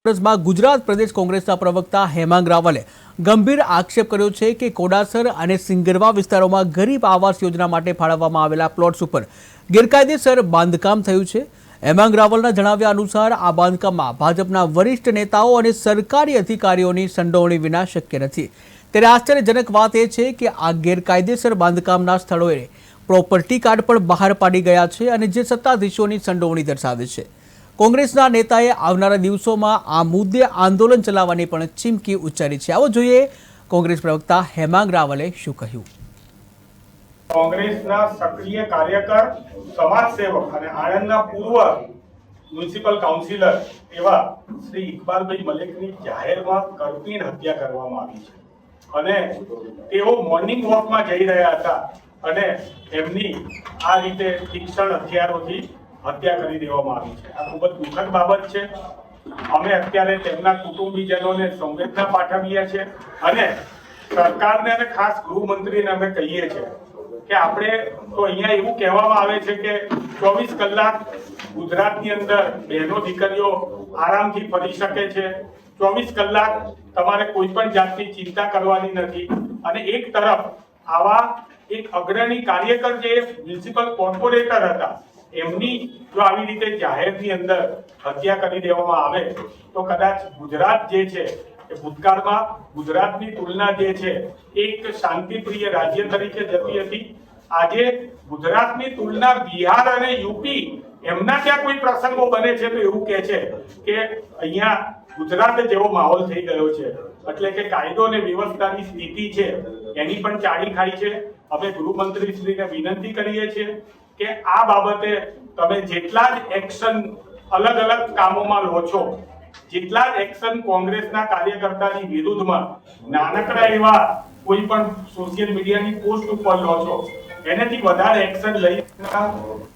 કોંગ્રેસમાં ગુજરાત પ્રદેશ કોંગ્રેસના પ્રવક્તા હેમાંગ રાવલે ગંભીર આક્ષેપ કર્યો છે કે કોડાસર અને સિંગરવા વિસ્તારોમાં ગરીબ આવાસ યોજના માટે ફાળવવામાં આવેલા પ્લોટ્સ ઉપર ગેરકાયદેસર બાંધકામ થયું છે। હેમાંગ રાવલના જણાવ્યા અનુસાર આ બાંધકામમાં ભાજપના વરિષ્ઠ નેતાઓ અને સરકારી અધિકારીઓની સંડોવણી વિના શક્ય નથી। ત્યારે આશ્ચર્યજનક વાત એ છે કે આ ગેરકાયદેસર બાંધકામના સ્થળોએ પ્રોપર્ટી કાર્ડ પણ બહાર પાડી ગયા છે અને જે સત્તાધીશોની સંડોવણી દર્શાવે છે। કોંગ્રેસના નેતાએ આવનારા દિવસોમાં આ મુદ્દે આંદોલન ચલાવવાની પણ ચીમકી ઉચ્ચારી છે। આવો જોઈએ કોંગ્રેસ પ્રવક્તા હેમાંગ રાવલે શું કહ્યું। કોંગ્રેસના સક્રિય કાર્યકર, સમાજસેવક અને આણંદના પૂર્વ મ્યુનિસિપલ કાઉન્સિલર એવા શ્રી ઇકબાલભાઈ મલિકની જાહેરમાં કરપીણ હત્યા કરવામાં આવી છે અને તેઓ મોર્નિંગ વોકમાં જઈ રહ્યા હતા અને એમની આ રીતે તીક્ષ્ણ હથિયારોથી હત્યા કરી દેવામાં આવી છે। આ ખૂબ જ દુઃખદ બાબત છે। અમે અત્યારે તેમના કુટુંબીજનોને સંવેદના પાઠવીએ છીએ અને સરકારને અને ખાસ ગૃહમંત્રીને અમે કહીએ છીએ કે આપણે તો અહીંયા એવું કહેવામાં આવે છે કે 24 કલાક ગુજરાતની અંદર બહેનો દીકરીઓ આરામથી ફરી શકે છે। 24 કલાક તમારે કોઈ પણ જાતની ચિંતા કરવાની નથી અને એક તરફ આવા એક અગ્રણી કાર્યકર જે મ્યુનિસિપલ કોર્પોરેટર હતા એમની જો આવી રીતે જાહેરની અંદર હત્યા કરી દેવામાં આવે તો કદાચ ગુજરાત જે છે એ ભૂતકાળમાં ગુજરાતની તુલના જે છે એક શાંતિપ્રિય રાજ્ય તરીકે જતી હતી। આજે ગુજરાતની તુલના બિહાર અને યુપી એમના ત્યાં કોઈ પ્રસંગો બને છે તો એવું કહે છે કે અહીંયા ગુજરાત જેવો માહોલ થઈ ગયો છે, એટલે કે કાયદો અને વ્યવસ્થાની સ્થિતિ છે એની પણ ચાળી ખાઈ છે। અમે ગૃહમંત્રીશ્રીને વિનંતી કરીએ છીએ કે આ બાબતે તમે જેટલા જ એક્શન અલગ અલગ કામોમાં લો છો, જેટલા જ એક્શન કોંગ્રેસના કાર્યકર્તાની વિરુદ્ધમાં નાનકડા એવા કોઈ પણ સોશિયલ મીડિયાની પોસ્ટ ઉપર લો છો એનાથી વધારે એક્શન લઈ